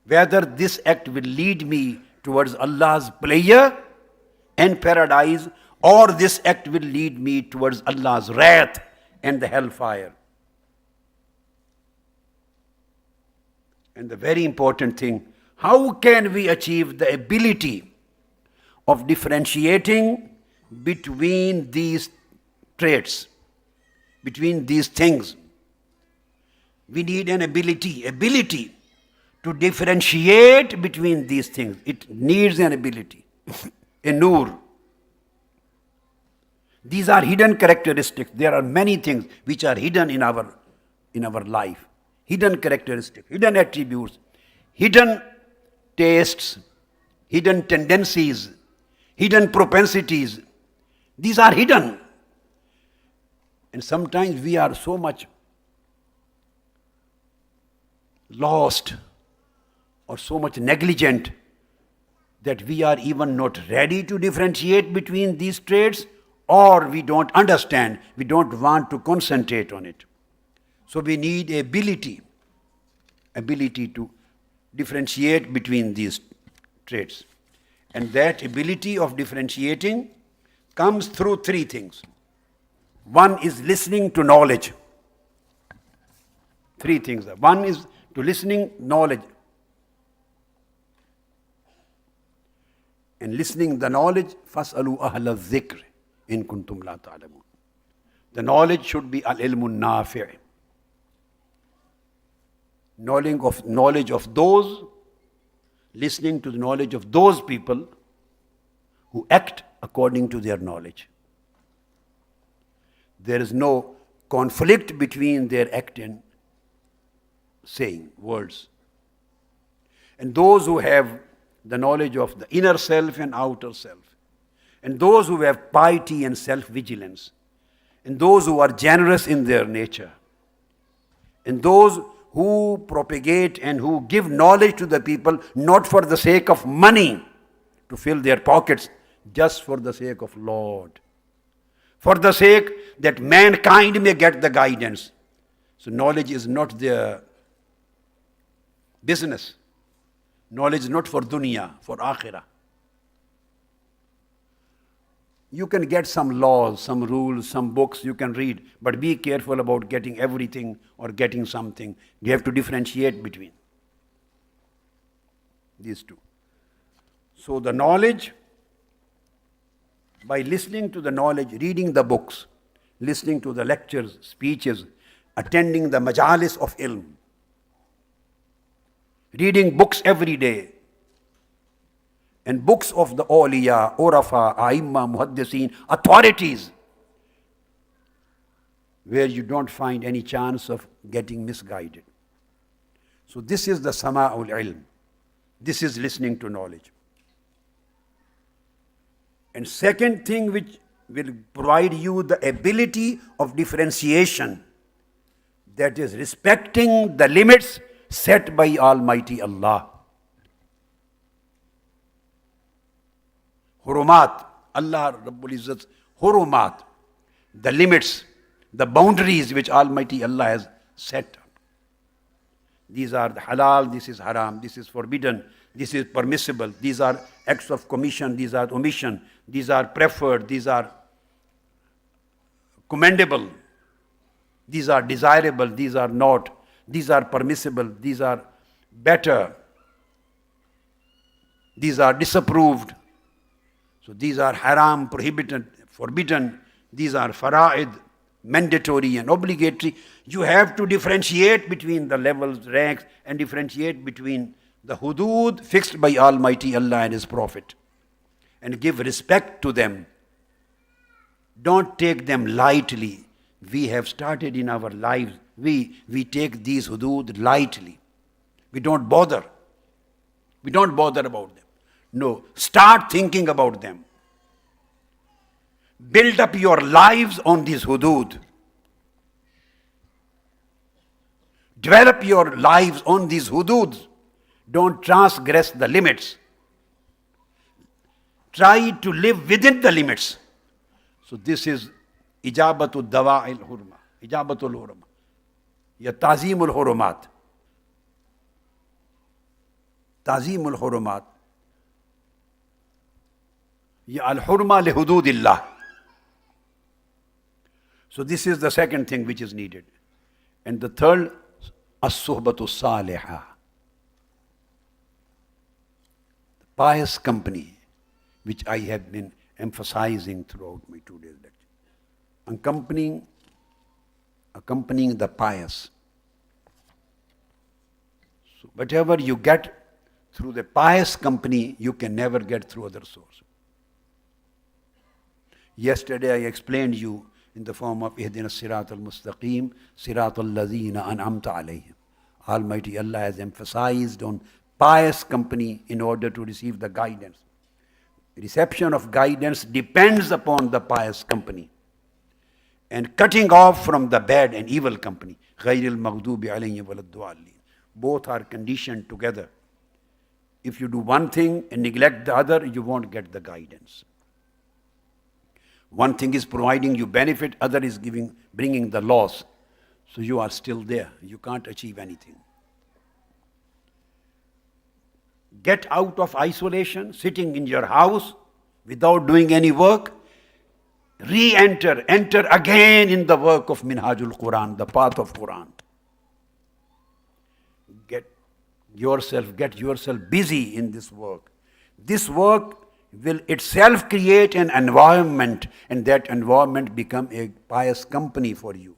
Whether this act will lead me towards Allah's pleasure and paradise, or this act will lead me towards Allah's wrath and the hellfire. And the very important thing, how can we achieve the ability of differentiating between these traits, between these things? We need an ability to differentiate between these things. It needs an ability, a nur. These are hidden characteristics. There are many things which are hidden in our life. Hidden characteristics, hidden attributes, hidden tastes, hidden tendencies, hidden propensities. These are hidden. And sometimes we are so much lost or so much negligent that we are even not ready to differentiate between these traits, or we don't understand, we don't want to concentrate on it. So we need ability to differentiate between these traits. And that ability of differentiating comes through three things. One is listening to knowledge. Three things. One is to listening knowledge. And listening the knowledge, فَاسْأَلُوا أَهْلَ الذِّكْرِ إِن كُنْتُمْ لَا تَعْلَمُونَ. The knowledge should be al-ilmu nafi'. Knowledge of those, listening to the knowledge of those people who act according to their knowledge. There is no conflict between their act and saying, words. And those who have the knowledge of the inner self and outer self, and those who have piety and self-vigilance, and those who are generous in their nature, and those who propagate and who give knowledge to the people not for the sake of money to fill their pockets, just for the sake of Lord, for the sake that mankind may get the guidance. So knowledge is not their business. Knowledge is not for dunya, for akhirah. You can get some laws, some rules, some books you can read, but be careful about getting everything or getting something. You have to differentiate between these two. So the knowledge, by listening to the knowledge, reading the books, listening to the lectures, speeches, attending the majalis of ilm, reading books every day, and books of the awliya, urafa, aimma, muhaddiseen, authorities, where you don't find any chance of getting misguided. So this is the sama'ul ilm. This is listening to knowledge. And second thing which will provide you the ability of differentiation, that is respecting the limits set by Almighty Allah. Hurumat, Allah Rabbul Izzat's hurumat, the limits, the boundaries which Almighty Allah has set. These are the halal, this is haram, this is forbidden, this is permissible, these are acts of commission, these are omission, these are preferred, these are commendable, these are desirable, these are not, these are permissible, these are better, these are disapproved. So these are haram, prohibited, forbidden, these are fara'id, mandatory and obligatory. You have to differentiate between the levels, ranks, and differentiate between the hudud fixed by Almighty Allah and His Prophet, and give respect to them. Don't take them lightly. We have started in our lives, we take these hudud lightly. We don't bother. We don't bother about them. No, start thinking about them. Build up your lives on these hudud. Develop your lives on these hududs. Don't transgress the limits. Try to live within the limits. So this is ijabatul dawa'il hurma, ijabatul hurma, ya ta'zimul hurumat. Ta'zimul hurumat. Ya al-hurma li hududillah. So this is the second thing which is needed. And the third, as-suhbatu salihah. The pious company, which I have been emphasizing throughout my 2 days lecture. Accompanying the pious. So whatever you get through the pious company, you can never get through other sources. Yesterday I explained you in the form of Ihdina Sirat al-Mustaqim, Sirat al-Lazina an'amta alayhim. Almighty Allah has emphasized on pious company in order to receive the guidance. Reception of guidance depends upon the pious company. And cutting off from the bad and evil company. غَيْرِ الْمَغْضُوبِ عَلَيْهِمْ وَلَا الضَّالِّينَ. Both are conditioned together. If you do one thing and neglect the other, you won't get the guidance. One thing is providing you benefit, other is bringing the loss. So you are still there. You can't achieve anything. Get out of isolation, sitting in your house without doing any work. Enter again in the work of Minhajul Quran, the path of Quran. Get yourself busy in this work. This work will itself create an environment, and that environment become a pious company for you.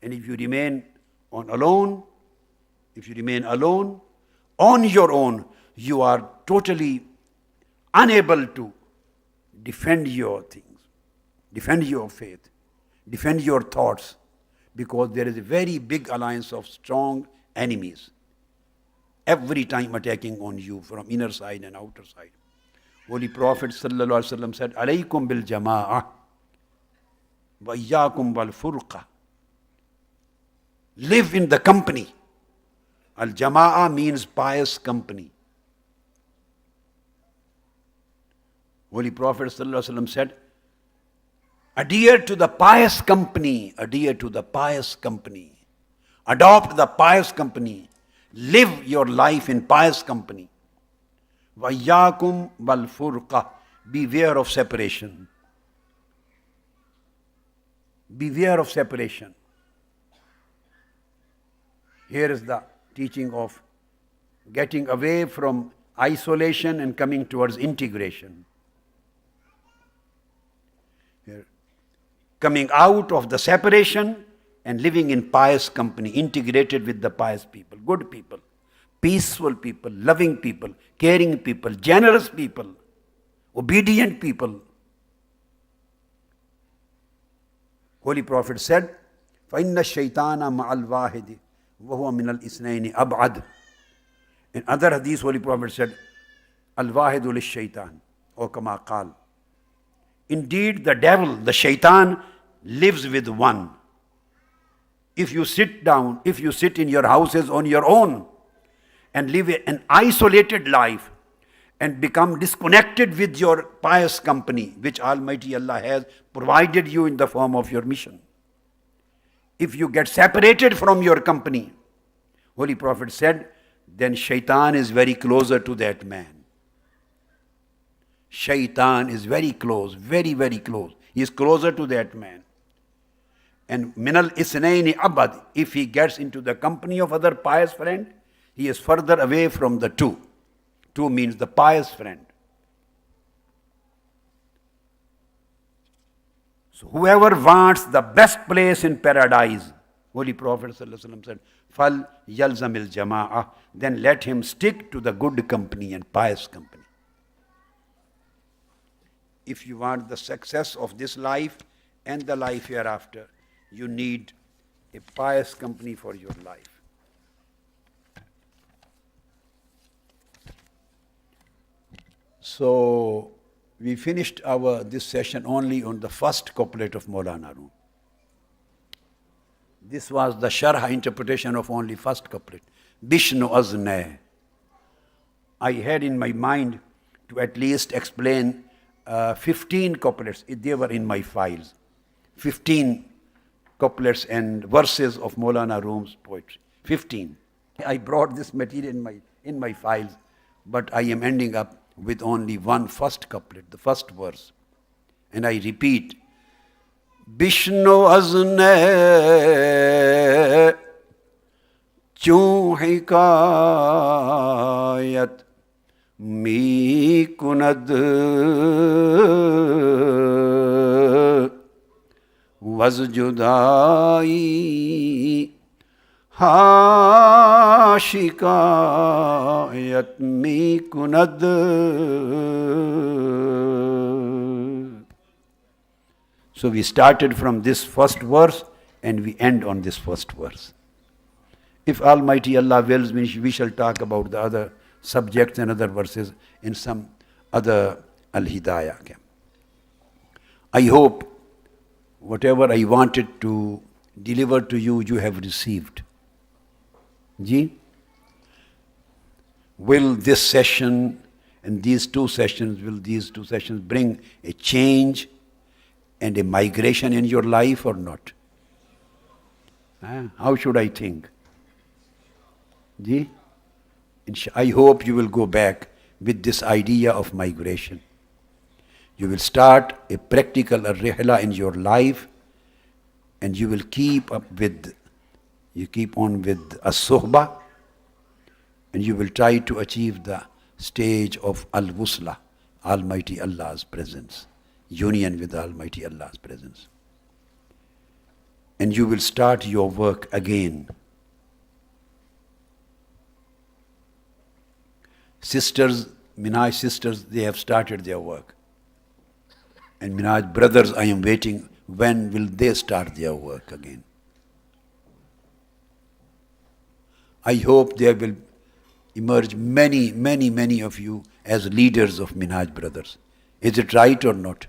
And if you remain alone on your own, you are totally unable to defend your things, defend your faith, defend your thoughts, because there is a very big alliance of strong enemies, every time attacking on you from inner side and outer side. Holy Prophet ﷺ said, Alaykum bil jama'ah wa iyyakum wal furqa. Live in the company. Al-jama'ah means pious company. Holy Prophet ﷺ said, adhere to the pious company, adhere to the pious company. Adopt the pious company. Live your life in pious company. وَإِيَّاكُمْ وَالْفُرْقَةِ. Beware of separation. Beware of separation. Here is the teaching of getting away from isolation and coming towards integration. Here. Coming out of the separation and living in pious company, integrated with the pious people, good people, peaceful people, loving people, caring people, generous people, obedient people. Holy Prophet said, فَإِنَّ الشَّيْطَانَ مَعَ الْوَاحِدِ وَهُوَ مِنَ الْإِثْنَيْنِ أَبْعَدُ. In other hadith, Holy Prophet said, الْوَاحِدُ لِلشَّيْطَانِ or كَمَا قَالَ. Indeed, the devil, the shaitan, lives with one. If you sit in your houses on your own and live an isolated life and become disconnected with your pious company, which Almighty Allah has provided you in the form of your mission. If you get separated from your company, Holy Prophet said, then shaitan is very closer to that man. Shaitan is very close, very, very close. He is closer to that man. And minal isnaini abad, if he gets into the company of other pious friend, he is further away from the two. Two means the pious friend. So whoever wants the best place in paradise, Holy Prophet ﷺ said, Fal yalzamil jama'ah, then let him stick to the good company and pious company. If you want the success of this life and the life hereafter, you need a pious company for your life. So we finished this session only on the first couplet of Maulana Room. This was the Sharh interpretation of only first couplet. Bishnu Azne. I had in my mind to at least explain 15 couplets. They were in my files. 15 couplets and verses of Maulana Room's poetry. 15. I brought this material in my files, but I am ending up with only one first couplet, the first verse. And I repeat, Bishnu azne chun hikayat mi kunad was judai ha shikayat mi kunad. So we started from this first verse and we end on this first verse. If Almighty Allah wills, we shall talk about the other subjects and other verses in some other Al-Hidayah camp. I hope whatever I wanted to deliver to you, you have received. Ji? Will this session and these two sessions bring a change and a migration in your life or not? How should I think? Ji? I hope you will go back with this idea of migration. You will start a practical rihla in your life, and you will keep on with as-suhbah, and you will try to achieve the stage of al-wusla, Almighty Allah's presence, union with Almighty Allah's presence. And you will start your work again. Sisters, Minhaj sisters, they have started their work. And Minhaj brothers, I am waiting, when will they start their work again? I hope there will emerge many of you as leaders of Minhaj brothers. Is it right or not?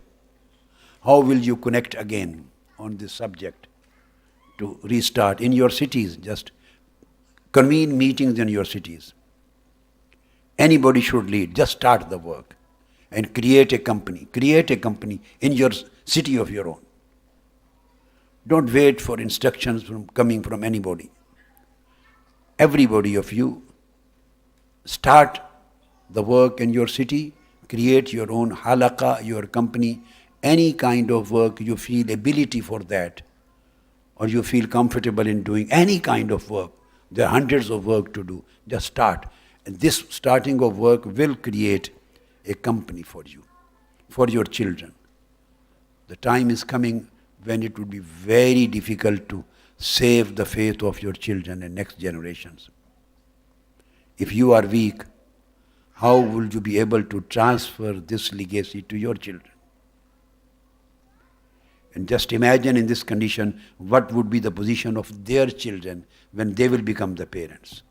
How will you connect again on this subject to restart in your cities? Just convene meetings in your cities. Anybody should lead. Just start the work and create a company. Create a company in your city of your own. Don't wait for instructions coming from anybody. Everybody of you, start the work in your city, create your own halaqah, your company, any kind of work you feel ability for that, or you feel comfortable in doing any kind of work. There are hundreds of work to do. Just start. And this starting of work will create a company for you, for your children. The time is coming when it would be very difficult to save the faith of your children and next generations. If you are weak, how will you be able to transfer this legacy to your children? And just imagine in this condition, what would be the position of their children when they will become the parents.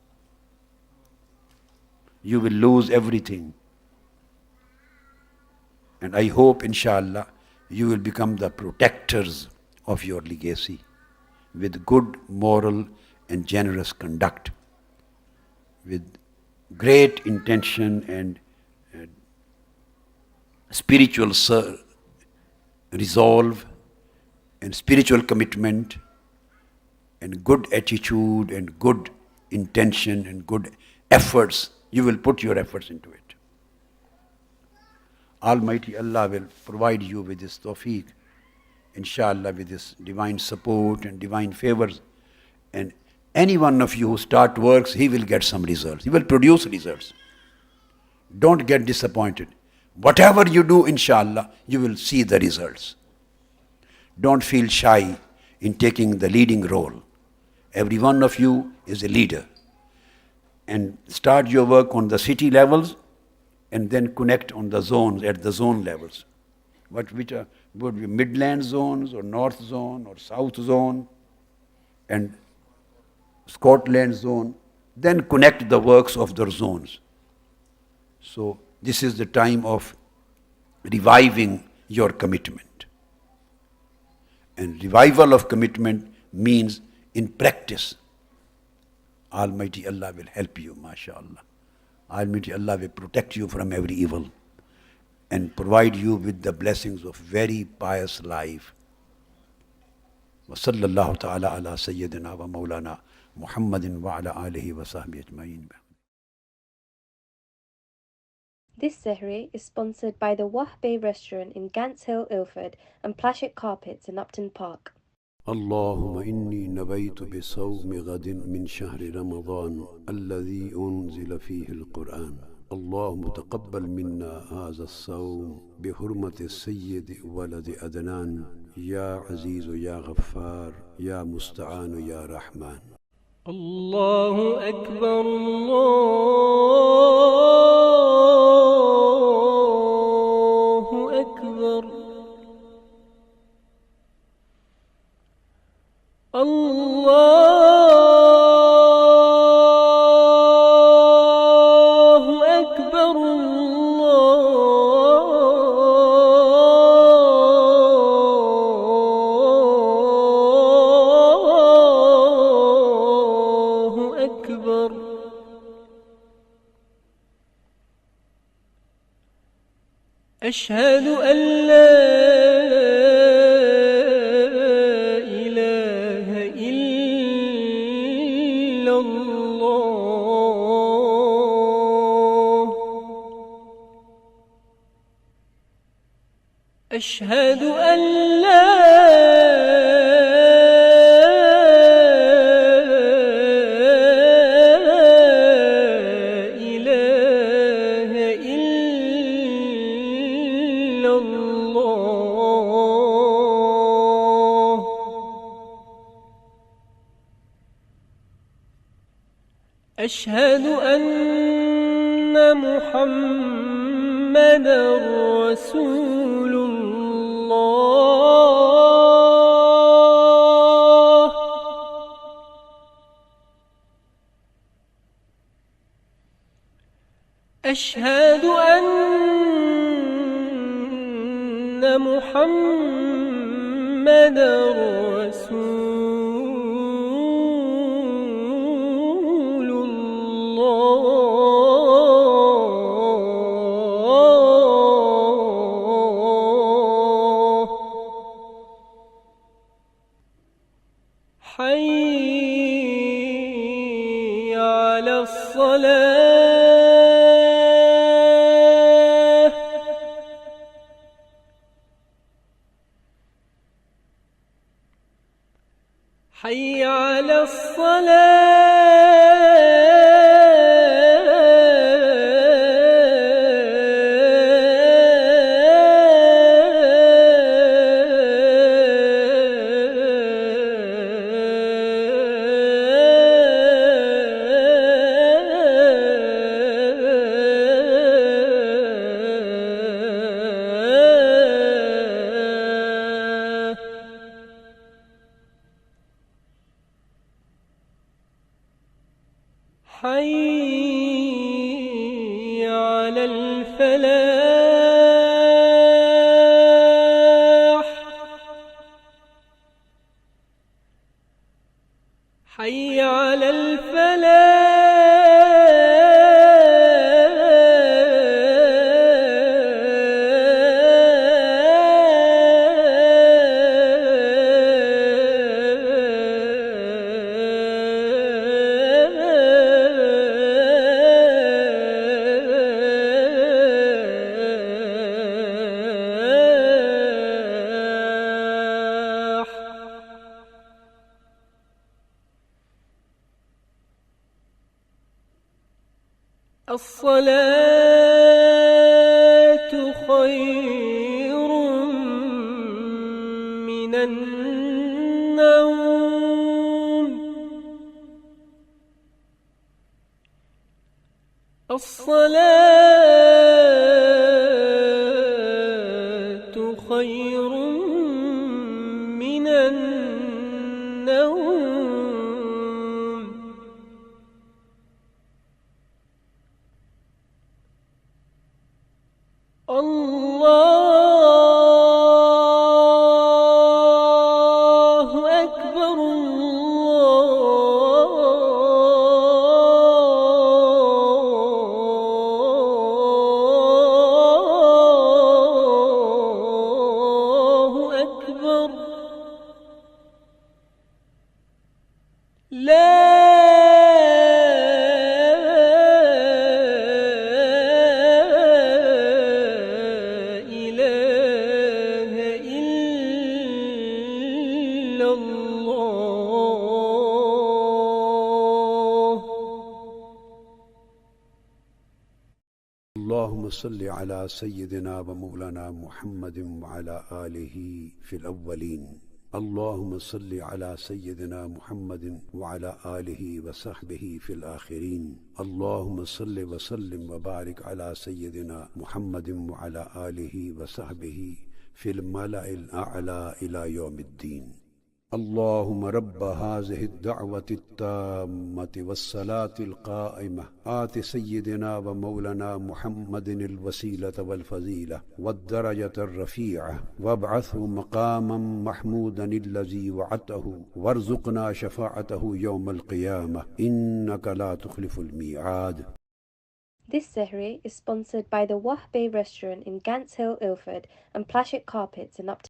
You will lose everything. And I hope, inshallah, you will become the protectors of your legacy with good moral and generous conduct, with great intention and spiritual resolve and spiritual commitment and good attitude and good intention and good efforts. You will put your efforts into it. Almighty Allah will provide you with this tawfiq, inshallah, with this divine support and divine favors. And any one of you who start works, he will get some results. He will produce results. Don't get disappointed. Whatever you do, inshallah, you will see the results. Don't feel shy in taking the leading role. Every one of you is a leader. And start your work on the city levels and then connect on the zones, at the zone levels. Which would be Midland zones or North zone or South zone and Scotland zone. Then connect the works of their zones. So this is the time of reviving your commitment. And revival of commitment means in practice, Almighty Allah will help you, mashallah. Almighty Allah will protect you from every evil and provide you with the blessings of very pious life. وصلى الله تعالى على سيدنا ومولانا محمد وعلى آله وصحبه أجمعين. This Sehri is sponsored by the Wahbe restaurant in Gants Hill, Ilford, and Plastic Carpets in Upton Park. اللهم إني نبيت بصوم غد من شهر رمضان الذي أنزل فيه القرآن. اللهم تقبل منا هذا الصوم بحرمة السيد ولد أدنان يا عزيز يا غفار يا مستعان يا رحمن. الله أكبر الله أكبر الله أكبر الله أكبر. أشهد أن لا إله إلا الله. أشهد أن لا إله إلا الله. أشهد أن محمدًا رسول الله. أشهد أن محمدًا رسول الله. حي على الصلاة. حي على حي على الفلاح. حي على الصلاة خير من النوم. الصلاة خير من النوم. الله أكبر الله أكبر لا إله إلا الله اللهم صل على سيدنا ومولانا محمد وعلى آله في الأولين. اللهم صل على سيدنا محمد وعلى آله وصحبه في الآخرين. اللهم صل وسلم وبارك على سيدنا محمد وعلى آله وصحبه في الملأ الأعلى إلى يوم الدين. اللهم رب هذه الدعوة التامة والصلاة القائمة آت سيدنا ومولانا محمد الوسيلة والفضيلة والدرجة الرفيعة وابعثه مقاما محمودا الذي وعدته وارزقنا شفاعته يوم القيامة إنك لا تخلف الميعاد. This Sehri is sponsored by the Wahbe restaurant in Gants Hill, Ilford and Plashet Carpets in Upton